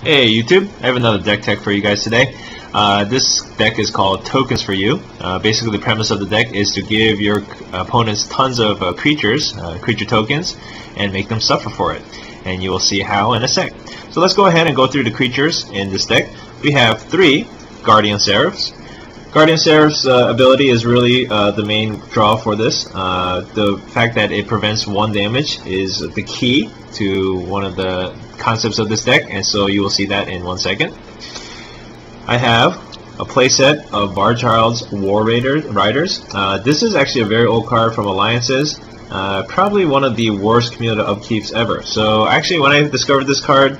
Hey YouTube, I have another deck tech for you guys today. This deck is called Tokens for You. Basically the premise of the deck is to give your opponents tons of creature tokens, and make them suffer for it. And you will see how in a sec. So let's go ahead and go through the creatures in this deck. We have 3 Guardian Seraphs. Guardian Seraph's ability is really the main draw for this. The fact that it prevents 1 damage is the key to one of the concepts of this deck, and so you will see that in 1 second. I have a playset of Varchild War-Riders. This is actually a very old card from Alliances. Probably one of the worst cumulative upkeeps ever. So actually when I discovered this card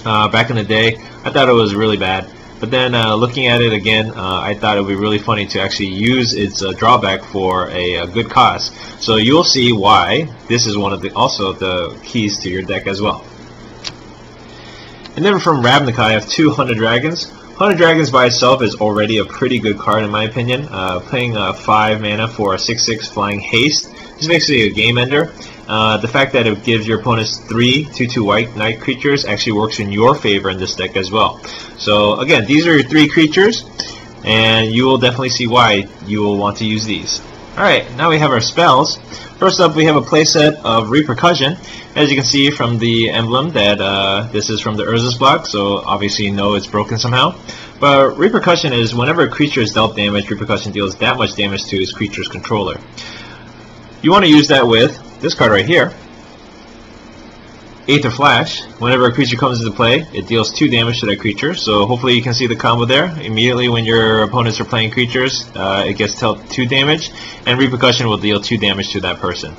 back in the day, I thought it was really bad. But then looking at it again, I thought it would be really funny to actually use its drawback for a good cause. So you'll see why this is one of the keys to your deck as well. And then from Ravnica, I have 2 Hunted Dragons. Hunted Dragons by itself is already a pretty good card in my opinion. Playing 5 mana for a 6/6 flying haste is basically a game ender. The fact that it gives your opponents 3 2/2 white knight creatures actually works in your favor in this deck as well. So again, these are your 3 creatures, and you will definitely see why you will want to use these. Alright, now we have our spells. First up, we have a playset of Repercussion. As you can see from the emblem that this is from the Urza's block, so obviously you know it's broken somehow. But Repercussion is whenever a creature is dealt damage, Repercussion deals that much damage to its creature's controller. You want to use that with this card right here, Aether Flash. Whenever a creature comes into play, it deals 2 damage to that creature. So hopefully you can see the combo there. Immediately when your opponents are playing creatures, it gets dealt 2 damage, and Repercussion will deal 2 damage to that person.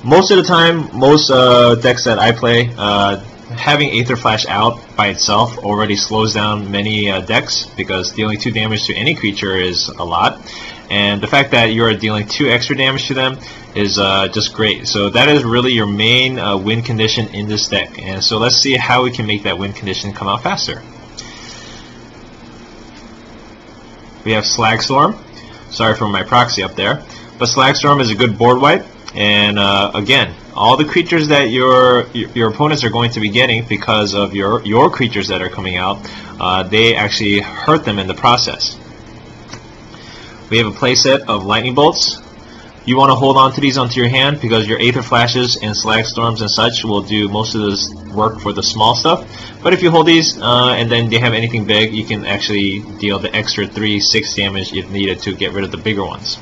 Most of the time, most decks that I play, having Aether Flash out by itself already slows down many decks, because dealing 2 damage to any creature is a lot. And the fact that you are dealing 2 extra damage to them is just great. So that is really your main win condition in this deck. And so let's see how we can make that win condition come out faster. We have Slagstorm. Sorry for my proxy up there. But Slagstorm is a good board wipe. And again, all the creatures that your opponents are going to be getting because of your creatures that are coming out, they actually hurt them in the process. We have a playset of Lightning Bolts. You want to hold on to these onto your hand because your Aether Flashes and Slagstorms and such will do most of this work for the small stuff. But if you hold these and then they have anything big, you can actually deal the extra 3/6 damage if needed to get rid of the bigger ones.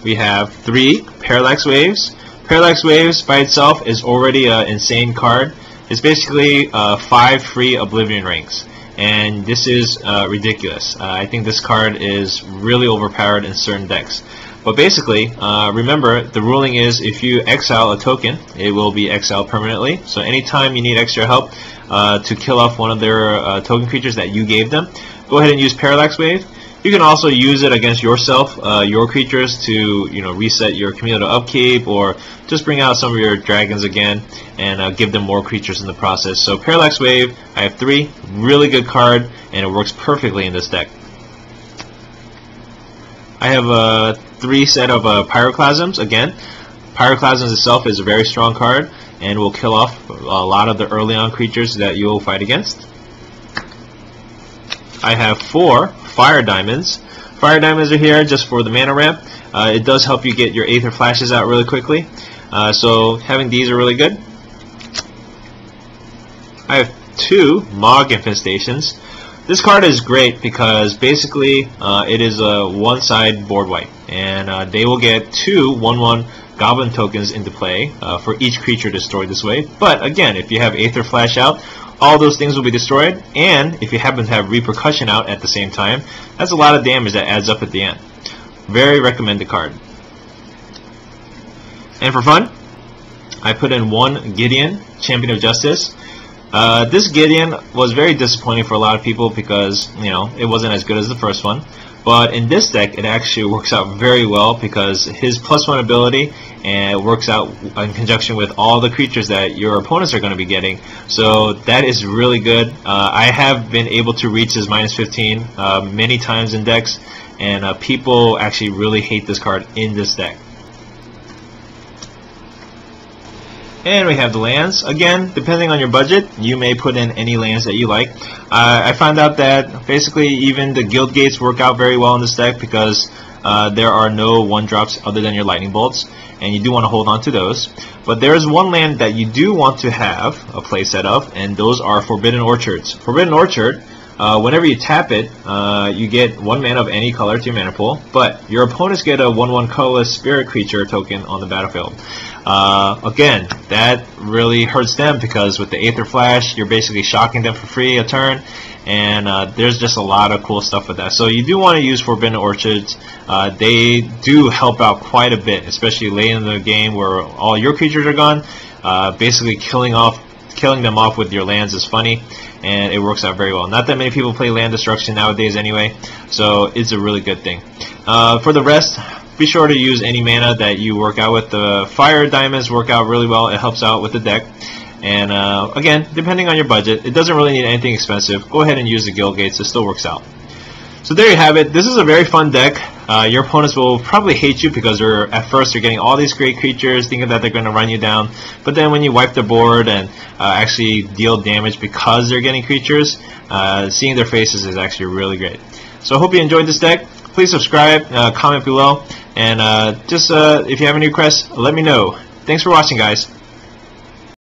We have 3 Parallax Waves. Parallax Waves by itself is already an insane card. It's basically 5 free Oblivion Rings. And this is ridiculous. I think this card is really overpowered in certain decks. But basically, remember, the ruling is if you exile a token, it will be exiled permanently. So anytime you need extra help to kill off one of their token creatures that you gave them, go ahead and use Parallax Wave. You can also use it against yourself, your creatures, to reset your cumulative upkeep, or just bring out some of your dragons again and give them more creatures in the process. So Parallax Wave, I have 3, really good card, and it works perfectly in this deck. I have a 3 set of Pyroclasms. Again, Pyroclasms itself is a very strong card and will kill off a lot of the early on creatures that you will fight against. I have 4 Fire Diamonds. Fire Diamonds are here just for the mana ramp. It does help you get your Aether Flashes out really quickly. So having these are really good. I have 2 Mog Infestations. This card is great because basically it is a one-side board wipe. And they will get 2 1/1 Goblin tokens into play for each creature destroyed this way. But again, if you have Aether Flash out, all those things will be destroyed, and if you happen to have Repercussion out at the same time, that's a lot of damage that adds up at the end. Very recommended card. And for fun, I put in 1 Gideon, Champion of Justice. This Gideon was very disappointing for a lot of people because, it wasn't as good as the first one. But in this deck, it actually works out very well because his +1 ability and works out in conjunction with all the creatures that your opponents are going to be getting. So that is really good. I have been able to reach his -15 many times in decks, and people actually really hate this card in this deck. And we have the lands. Again, depending on your budget, you may put in any lands that you like. I found out that basically even the guild gates work out very well in this deck because there are no 1-drops other than your lightning bolts, and you do want to hold on to those. But there is one land that you do want to have a playset of, and those are Forbidden Orchards. Forbidden Orchard, whenever you tap it, you get 1 mana of any color to your mana pool, but your opponents get a 1/1 colorless spirit creature token on the battlefield. Again, that really hurts them because with the Aether Flash, you're basically shocking them for free a turn, and there's just a lot of cool stuff with that. So you do want to use Forbidden Orchards. They do help out quite a bit, especially late in the game where all your creatures are gone. Basically killing them off with your lands is funny, and it works out very well. Not that many people play land destruction nowadays anyway, so it's a really good thing. For the rest, be sure to use any mana that you work out with. The fire diamonds work out really well. It helps out with the deck. And again, depending on your budget, it doesn't really need anything expensive. Go ahead and use the guild gates. It still works out. So there you have it. This is a very fun deck. Your opponents will probably hate you because at first you're getting all these great creatures, thinking that they're going to run you down. But then when you wipe the board and actually deal damage because they're getting creatures, seeing their faces is actually really great. So I hope you enjoyed this deck. Please subscribe, comment below, and if you have any requests, let me know. Thanks for watching, guys.